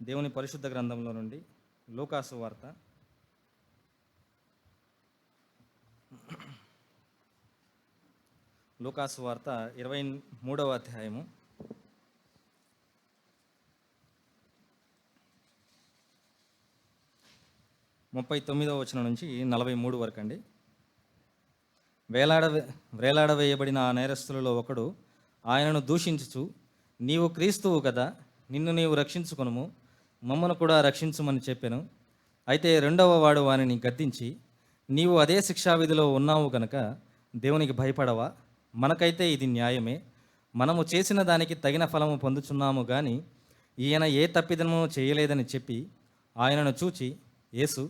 దేవుని పరిశుద్ధ గ్రంథంలో నుండి లూకాసు వార్త 23వ అధ్యాయము 39వ వచనం నుంచి 43 వరకు అండి. వేలాడవేయబడిన ఆ నేరస్తులలో ఒకడు ఆయనను దూషించుచు, నీవు క్రీస్తువు కదా, నిన్ను నీవు రక్షించుకొనుము, మమ్మను కూడా రక్షించుమని చెప్పెను. అయితే రెండవ వాడు వానిని గద్దించి, నీవు అదే శిక్షావిధిలో ఉన్నావు గనక దేవునికి భయపడవా? మనకైతే ఇది న్యాయమే, మనము చేసిన దానికి తగిన ఫలము పొందుచున్నాము గాని ఈయన ఏ తప్పిదము చేయలేదని చెప్పి ఆయనను చూచి, యేసు,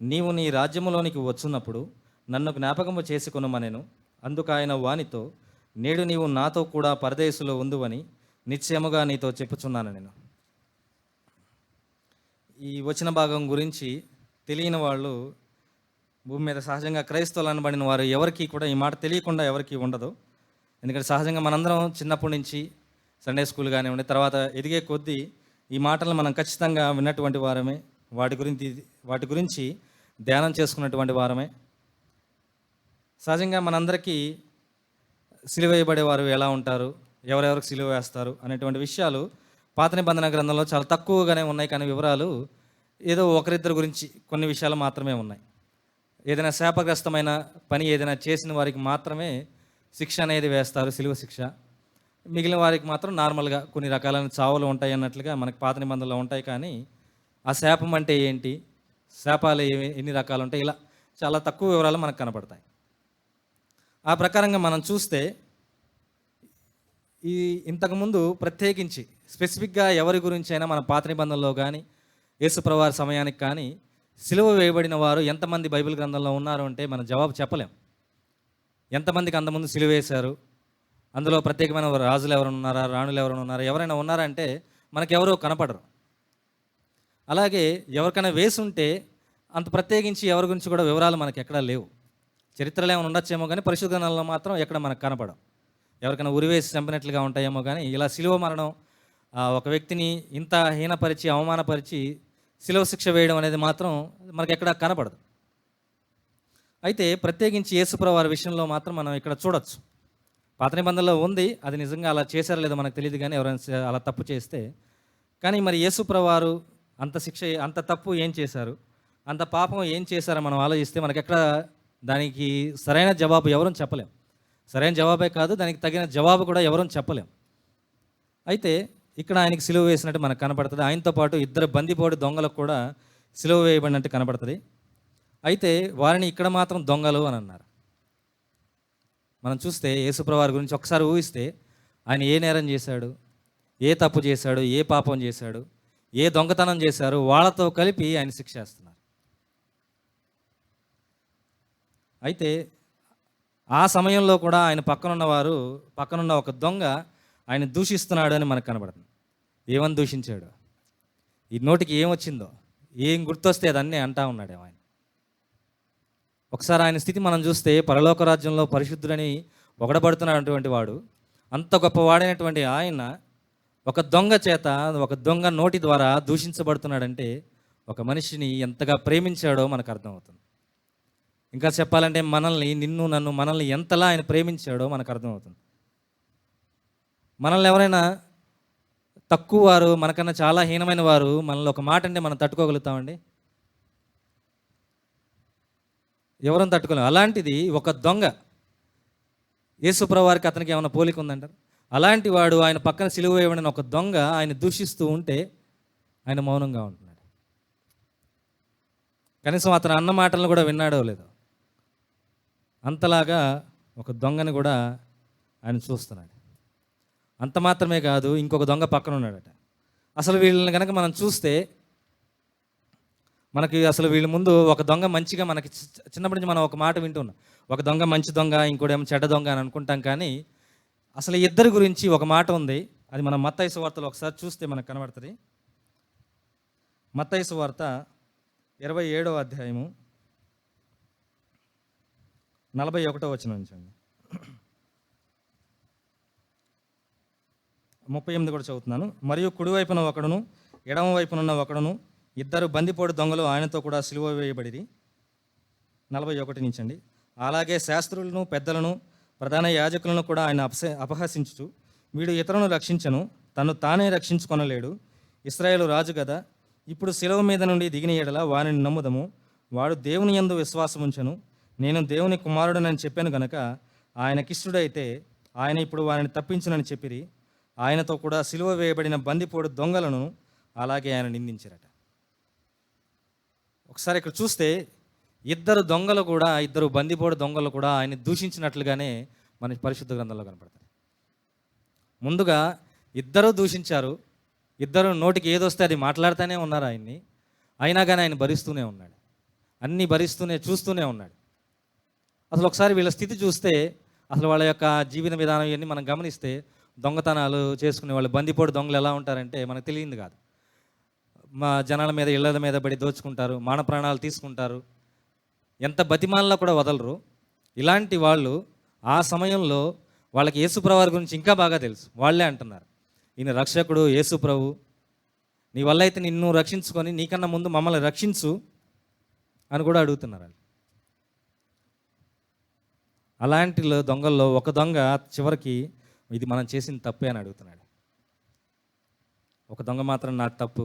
నీవు నీ రాజ్యములోనికి వచ్చున్నప్పుడు నన్ను జ్ఞాపకము చేసుకొనుమనెను. అందుకు ఆయన వానితో, నేడు నీవు నాతో కూడా పరదేశులో ఉందువని నిశ్చయముగా నీతో చెప్పుచున్నాను. నేను ఈ వచన భాగం గురించి తెలియని వాళ్ళు భూమి మీద సహజంగా క్రైస్తవులు అనబడిన వారు ఎవరికి కూడా ఈ మాట తెలియకుండా ఎవరికి ఉండదు. ఎందుకంటే సహజంగా మనందరం చిన్నప్పటి నుంచి సండే స్కూల్ కానివ్వండి, తర్వాత ఎదిగే కొద్దీ ఈ మాటలను మనం ఖచ్చితంగా విన్నటువంటి వారమే, వాటి గురించి ధ్యానం చేసుకున్నటువంటి వారమే. సహజంగా మనందరికీ సిలువ వేయబడేవారు ఎలా ఉంటారు, ఎవరెవరికి సిలువ వేస్తారు అనేటువంటి విషయాలు పాత నిబంధన గ్రంథంలో చాలా తక్కువగానే ఉన్నాయి. కానీ వివరాలు ఏదో ఒకరిద్దరి గురించి కొన్ని విషయాలు మాత్రమే ఉన్నాయి. ఏదైనా శాపగ్రస్తమైన పని ఏదైనా చేసిన వారికి మాత్రమే శిక్ష అనేది వేస్తారు, సిలువ శిక్ష. మిగిలిన వారికి మాత్రం నార్మల్గా కొన్ని రకాలైన చావులు ఉంటాయి అన్నట్లుగా మనకి పాత నిబంధనలు ఉంటాయి. కానీ ఆ శాపం అంటే ఏంటి, శాపాలు ఎన్ని రకాలు ఉంటాయి, ఇలా చాలా తక్కువ వివరాలు మనకు కనపడతాయి. ఆ ప్రకారంగా మనం చూస్తే ఇంతకుముందు ప్రత్యేకించి స్పెసిఫిక్గా ఎవరి గురించి అయినా మన పాత నిబంధనలో కానీ యేసుప్రభు వారి సమయానికి కానీ సిలువ వేయబడిన వారు ఎంతమంది బైబిల్ గ్రంథంలో ఉన్నారు అంటే మనం జవాబు చెప్పలేం. ఎంతమందికి అంతకుముందు సిలువ వేశారు, అందులో ప్రత్యేకమైన రాజులు ఎవరైనా ఉన్నారా, రాణులు ఎవరైనా ఉన్నారా, ఎవరైనా ఉన్నారంటే మనకెవరో కనపడరు. అలాగే ఎవరికైనా వేసుంటే అంత ప్రత్యేకించి ఎవరి గురించి కూడా వివరాలు మనకి ఎక్కడా లేవు. చరిత్రలో ఏమైనా ఉండొచ్చేమో కానీ పరిశుద్ధ గ్రంథంలో మాత్రం ఎక్కడ మనకు కనపడం. ఎవరికైనా ఉరివేసి చంపినట్లుగా ఉంటాయేమో కానీ ఇలా సిలువ మరణం, ఒక వ్యక్తిని ఇంత హీనపరిచి అవమానపరిచి సిలువ శిక్ష వేయడం అనేది మాత్రం మనకి ఎక్కడ కనపడదు. అయితే ప్రత్యేకించి యేసుప్రభు వారి విషయంలో మాత్రం మనం ఇక్కడ చూడొచ్చు. పాత నిబంధనలో ఉంది, అది నిజంగా అలా చేశారో లేదో మనకు తెలియదు కానీ ఎవరైనా అలా తప్పు చేస్తే. కానీ మరి యేసుప్రభు వారు అంత శిక్ష, అంత తప్పు ఏం చేశారు, అంత పాపం ఏం చేశారో మనం ఆలోచిస్తే మనకెక్కడ దానికి సరైన జవాబు ఎవరూ చెప్పలేం. సరైన జవాబే కాదు, దానికి తగిన జవాబు కూడా ఎవరూ చెప్పలేం. అయితే ఇక్కడ ఆయనకి సిలువ వేసినట్టు మనకు కనపడుతుంది. ఆయనతో పాటు ఇద్దరు బందిపోటు దొంగలకు కూడా సిలువ వేయబడినట్టు కనపడుతుంది. అయితే వారిని ఇక్కడ మాత్రం దొంగలు అని అన్నారు. మనం చూస్తే యేసుప్రభు వారి గురించి ఒకసారి ఊహిస్తే ఆయన ఏ నేరం చేశాడు, ఏ తప్పు చేశాడు, ఏ పాపం చేశాడు, ఏ దొంగతనం చేశారు, వాళ్ళతో కలిపి ఆయన శిక్షేస్తున్నారు. అయితే ఆ సమయంలో కూడా ఆయన పక్కనున్న ఒక దొంగ ఆయన దూషిస్తున్నాడు అని మనకు కనబడుతుంది. ఏమని దూషించాడు, ఈ నోటికి ఏమొచ్చిందో, ఏం గుర్తొస్తే అదన్నీ అంటా ఉన్నాడు ఆయన. ఒకసారి ఆయన స్థితి మనం చూస్తే పరలోక రాజ్యంలో పరిశుద్ధుడని పొగడబడుతున్నటువంటి వాడు, అంత గొప్పవాడైనటువంటి ఆయన ఒక దొంగ చేత, ఒక దొంగ నోటి ద్వారా దూషించబడుతున్నాడంటే ఒక మనిషిని ఎంతగా ప్రేమించాడో మనకు అర్థమవుతుంది. ఇంకా చెప్పాలంటే మనల్ని ఎంతలా ఆయన ప్రేమించాడో మనకు అర్థమవుతుంది. మనల్ని ఎవరైనా తక్కువ వారు, మనకన్నా చాలా హీనమైన వారు మనల్ని ఒక మాట అంటే మనం తట్టుకోగలుగుతామండి? ఎవరైనా తట్టుకోలేం. అలాంటిది ఒక దొంగ, యేసుప్రభు వారికి అతనికి ఏమైనా పోలిక ఉందంటారు? అలాంటి వాడు ఆయన పక్కన సిలువ వేయబడిన ఒక దొంగ ఆయన దూషిస్తూ ఉంటే ఆయన మౌనంగా ఉంటున్నాడు. కనీసం అతను అన్న మాటలను కూడా విన్నాడో లేదో, అంతలాగా ఒక దొంగని కూడా ఆయన చూస్తున్నాడు. అంత మాత్రమే కాదు, ఇంకొక దొంగ పక్కన ఉన్నాడట. అసలు వీళ్ళని కనుక మనం చూస్తే మనకి అసలు వీళ్ళ ముందు ఒక దొంగ మంచిగా, మనకి చిన్నప్పటి నుంచి మనం ఒక మాట వింటున్నాం, ఒక దొంగ మంచి దొంగ, ఇంకోటేమో చెడ్డ దొంగ అని అనుకుంటాం. కానీ అసలు ఇద్దరి గురించి ఒక మాట ఉంది. అది మనం మత్తయి సువార్తలో ఒకసారి చూస్తే మనకు కనబడుతుంది. మత్తయి సువార్త 27వ అధ్యాయము 41వ వచనం నుంచి 38 కూడా చదువుతున్నాను. మరియు కుడివైపున ఒకడును ఎడమ వైపునున్న ఒకడును ఇద్దరు బందిపోటు దొంగలు ఆయనతో కూడా సిలువ వేయబడిరి. 41 నుంచి అండి. అలాగే శాస్త్రులను పెద్దలను ప్రధాన యాజకులను కూడా ఆయన అపహసించుచు, వీడు ఇతరులను రక్షించను, తను తానే రక్షించుకొనలేడు, ఇశ్రాయేలు రాజు కదా, ఇప్పుడు శిలువ మీద నుండి దిగిన ఎడల వారిని నమ్ముదము, వాడు దేవుని యందు విశ్వాసం ఉంచెను, నేను దేవుని కుమారుడనని చెప్పాను గనక ఆయనకిష్టుడైతే ఆయన ఇప్పుడు వారిని తప్పించునని చెప్పిరి. ఆయనతో కూడా సిలువ వేయబడిన బందిపోడు దొంగలను అలాగే ఆయన నిందించారట. ఒకసారి ఇక్కడ చూస్తే ఇద్దరు దొంగలు కూడా, ఇద్దరు బందిపోడు దొంగలు కూడా ఆయన దూషించినట్లుగానే మనకి పరిశుద్ధ గ్రంథంలో కనపడతాయి. ముందుగా ఇద్దరు దూషించారు, ఇద్దరు నోటికి ఏదొస్తే అది మాట్లాడుతూనే ఉన్నారు ఆయన్ని, అయినా కానీ ఆయన భరిస్తూనే ఉన్నాడు, అన్నీ భరిస్తూనే చూస్తూనే ఉన్నాడు. అసలు ఒకసారి వీళ్ళ స్థితి చూస్తే, అసలు వాళ్ళ యొక్క జీవన విధానం ఇవన్నీ మనం గమనిస్తే, దొంగతనాలు చేసుకునే వాళ్ళు బందిపోడు దొంగలు ఎలా ఉంటారంటే మనకు తెలియదు కాదు. మా జనాల మీద ఇళ్ళ మీద పడి దోచుకుంటారు, మాన ప్రాణాలు తీసుకుంటారు, ఎంత బతిమాలలో కూడా వదలరు. ఇలాంటి వాళ్ళు ఆ సమయంలో వాళ్ళకి యేసుప్రభు గురించి ఇంకా బాగా తెలుసు. వాళ్ళే అంటున్నారు, ఈయన రక్షకుడు యేసుప్రభు, నీ వల్ల అయితే నిన్ను రక్షించుకొని నీకన్నా ముందు మమ్మల్ని రక్షించు అని కూడా అడుగుతున్నారు. అలాంటి దొంగల్లో ఒక దొంగ చివరికి ఇది మనం చేసిన తప్పే అని అడుగుతున్నాడు. ఒక దొంగ మాత్రం నాకు తప్పు,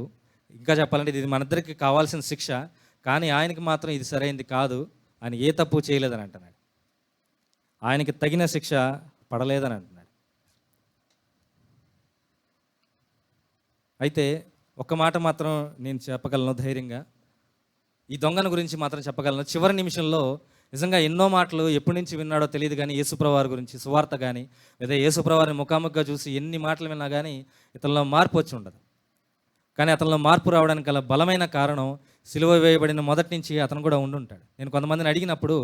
ఇంకా చెప్పాలంటే ఇది మనిద్దరికి కావాల్సిన శిక్ష, కానీ ఆయనకి మాత్రం ఇది సరైనది కాదు, ఆయన ఏ తప్పు చేయలేదని అంటున్నాడు. ఆయనకి తగిన శిక్ష పడలేదని అంటున్నాడు. అయితే ఒక్క మాట మాత్రం నేను చెప్పగలను ధైర్యంగా, ఈ దొంగను గురించి మాత్రం చెప్పగలను. చివరి నిమిషంలో నిజంగా ఎన్నో మాటలు ఎప్పటి నుంచి విన్నాడో తెలియదు, కానీ యేసుప్రభు వారి గురించి సువార్త కానీ లేదా యేసుప్రభు వారిని ముఖాముఖిగా చూసి ఎన్ని మాటలు విన్నా కానీ ఇతనిలో మార్పు వచ్చి ఉండదు. కానీ అతనిలో మార్పు రావడానికి గల బలమైన కారణం, సిలువ వేయబడిన మొదటి నుంచి అతను కూడా ఉండుంటాడు. నేను కొంతమందిని అడిగినప్పుడు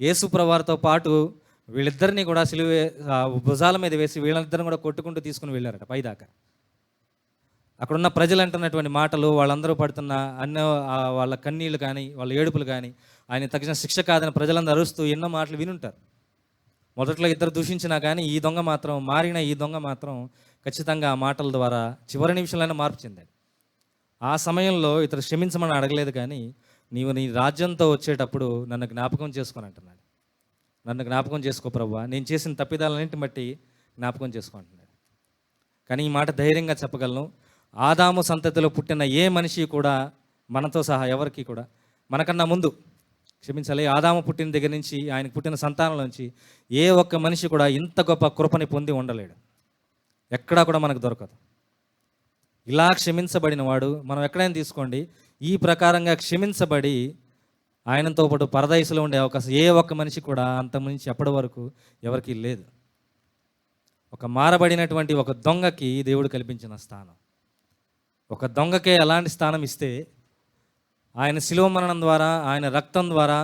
యేసుప్రభు వారితో పాటు వీళ్ళిద్దరినీ కూడా సిలువ భుజాల మీద వేసి వీళ్ళిద్దరిని కూడా కొట్టుకుంటూ తీసుకుని వెళ్ళారట పైదాకా. అక్కడున్న ప్రజలు అంటున్నటువంటి మాటలు, వాళ్ళందరూ పడుతున్న వాళ్ళ కన్నీళ్ళు కానీ వాళ్ళ ఏడుపులు కానీ ఆయన తగిన శిక్ష కాదని ప్రజలందరూ అరుస్తూ ఎన్నో మాటలు వినుంటారు. మొదట్లో ఇద్దరు దూషించినా కానీ ఈ దొంగ మాత్రం ఈ దొంగ మాత్రం ఖచ్చితంగా ఆ మాటల ద్వారా చివరి నిమిషంలోనే మార్పు చెందాడు. ఆ సమయంలో ఇతరు క్షమించమని అడగలేదు, కానీ నీవు నీ రాజ్యంతో వచ్చేటప్పుడు నన్ను జ్ఞాపకం చేసుకొని అంటున్నాడు. నన్ను జ్ఞాపకం చేసుకో ప్రభువా, నేను చేసిన తప్పిదాలన్నింటిని బట్టి జ్ఞాపకం చేసుకో అంటున్నాడు. కానీ ఈ మాట ధైర్యంగా చెప్పగలను, ఆదాము సంతతిలో పుట్టిన ఏ మనిషి కూడా మనతో సహా ఎవరికి కూడా మనకన్నా ముందు క్షమించాలి, ఆదాము పుట్టిన దగ్గర నుంచి ఆయనకు పుట్టిన సంతానం నుంచి ఏ ఒక్క మనిషి కూడా ఇంత గొప్ప కృపని పొంది ఉండలేడు. ఎక్కడా కూడా మనకు దొరకదు. ఇలా క్షమించబడిన వాడు, మనం ఎక్కడైనా తీసుకోండి, ఈ ప్రకారంగా క్షమించబడి ఆయనతో పాటు పరదైసులో ఉండే అవకాశం ఏ ఒక్క మనిషి కూడా అంత నుంచి ఎప్పటి వరకు ఎవరికి లేదు. ఒక మారబడినటువంటి ఒక దొంగకి దేవుడు కల్పించిన స్థానం, ఒక దొంగకే అలాంటి స్థానం ఇస్తే, ఆయన శిలువ మరణం ద్వారా, ఆయన రక్తం ద్వారా,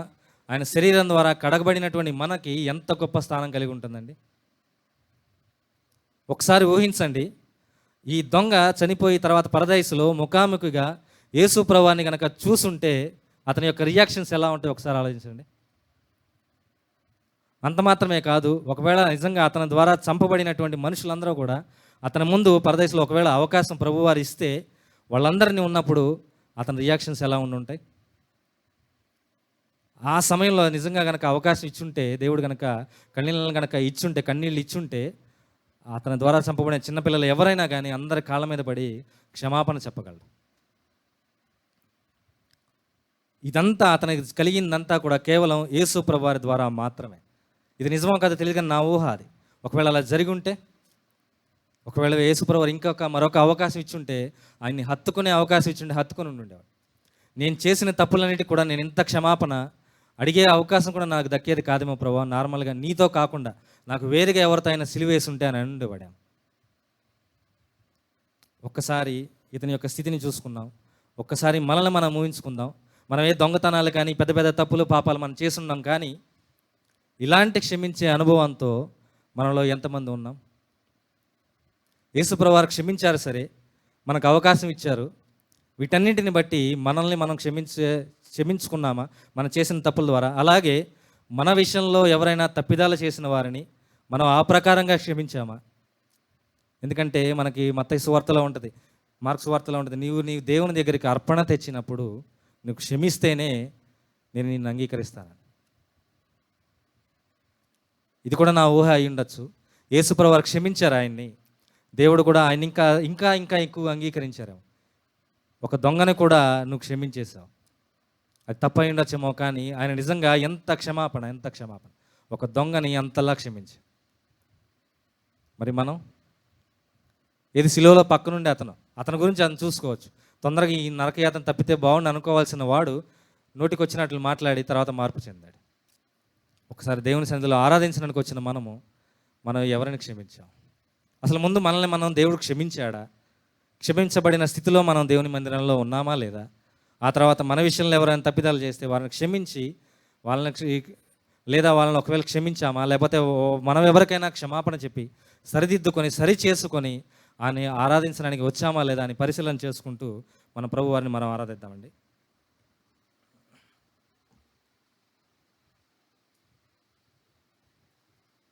ఆయన శరీరం ద్వారా కడగబడినటువంటి మనకి ఎంత గొప్ప స్థానం కలిగి ఉంటుందండి. ఒకసారి ఊహించండి, ఈ దొంగ చనిపోయి తర్వాత పరదైసులో ముఖాముఖిగా యేసు ప్రభువాన్ని కనుక చూసుంటే అతని యొక్క రియాక్షన్స్ ఎలా ఉంటాయి ఒకసారి ఆలోచించండి. అంత మాత్రమే కాదు, ఒకవేళ నిజంగా అతని ద్వారా చంపబడినటువంటి మనుషులందరూ కూడా అతని ముందు పరదైసులో ఒకవేళ అవకాశం ప్రభువారు ఇస్తే వాళ్ళందరినీ ఉన్నప్పుడు అతని రియాక్షన్స్ ఎలా ఉండుంటాయి. ఆ సమయంలో నిజంగా కనుక అవకాశం ఇచ్చుంటే, దేవుడు కనుక కన్నీళ్ళని కనుక ఇచ్చుంటే, కన్నీళ్ళు ఇచ్చుంటే, అతని ద్వారా చంపబడిన చిన్నపిల్లలు ఎవరైనా కానీ అందరి కాళ్ళ మీద పడి క్షమాపణ చెప్పగలరు. ఇదంతా అతనికి కలిగిందంతా కూడా కేవలం యేసు ప్రభువారి ద్వారా మాత్రమే. ఇది నిజమో కదా తెలియదు, కానీ నా ఊహ అది. ఒకవేళ అలా జరిగి ఉంటే, ఒకవేళ యేసు ప్రభువారు మరొక అవకాశం ఇచ్చుంటే, ఆయన్ని హత్తుకునే అవకాశం ఇచ్చుంటే హత్తుకొని ఉండేవాడు. నేను చేసిన తప్పులన్నిటికీ కూడా నేను ఇంత క్షమాపణ అడిగే అవకాశం కూడా నాకు దక్కేది కాదేమో ప్రభువా, నార్మల్గా నీతో కాకుండా నాకు వేరుగా ఎవరితో అయినా సిలువేసి ఉంటే అని ఉండేవాడాం. ఒక్కసారి ఇతని యొక్క స్థితిని చూసుకుందాం, ఒక్కసారి మనల్ని మనం ఊహించుకుందాం. మనం ఏ దొంగతనాలు కానీ పెద్ద పెద్ద తప్పులు పాపాలు మనం చేస్తున్నాం, కానీ ఇలాంటి క్షమించే అనుభవంతో మనలో ఎంతమంది ఉన్నాం? యేసు ప్రభువారు క్షమించారు సరే, మనకు అవకాశం ఇచ్చారు, వీటన్నింటిని బట్టి మనల్ని మనం క్షమించుకున్నామా మనం చేసిన తప్పుల ద్వారా? అలాగే మన విషయంలో ఎవరైనా తప్పిదాలు చేసిన వారిని మనం ఆ ప్రకారంగా క్షమించామా? ఎందుకంటే మనకి మత్తయి సువార్తలో ఉంటుంది, మార్క్స్ వార్తలో ఉంటుంది, నీవు దేవుని దగ్గరికి అర్పణ తెచ్చినప్పుడు నువ్వు క్షమిస్తేనే నేను నిన్ను అంగీకరిస్తాను. ఇది కూడా నా ఊహ అయి ఉండొచ్చు. యేసుప్రభు వారు క్షమించారు ఆయన్ని, దేవుడు కూడా ఆయన ఇంకా ఇంకా ఇంకా ఎక్కువ అంగీకరించారు. ఒక దొంగని కూడా నువ్వు క్షమించేశావు, అది తప్పై ఉండొచ్చేమో, కానీ ఆయన నిజంగా ఎంత క్షమాపణ. ఒక దొంగని అంతలా క్షమించి. మరి మనం ఏది సిలువలో పక్కనుండి అతని గురించి అతను చూసుకోవచ్చు. తొందరగా ఈ నరకయాతన తప్పితే బాగుండు అనుకోవాల్సిన వాడు నోటికి వచ్చినట్లు మాట్లాడి తర్వాత మార్పు చెందాడు. ఒకసారి దేవుని సన్నిధిలో ఆరాధించడానికి వచ్చిన మనం ఎవరిని క్షమించాం? అసలు ముందు మనల్ని మనం దేవుడు క్షమించాడా? క్షమించబడిన స్థితిలో మనం దేవుని మందిరంలో ఉన్నామా లేదా? ఆ తర్వాత మన విషయంలో ఎవరైనా తప్పిదాలు చేస్తే వారిని క్షమించి వాళ్ళని ఒకవేళ క్షమించామా, లేకపోతే మనం ఎవరికైనా క్షమాపణ చెప్పి సరిదిద్దుకొని సరి చేసుకొని ఆయన ఆరాధించడానికి వచ్చామా లేదా అని పరిశీలన చేసుకుంటూ మన ప్రభు వారిని మనం ఆరాధిద్దామండి.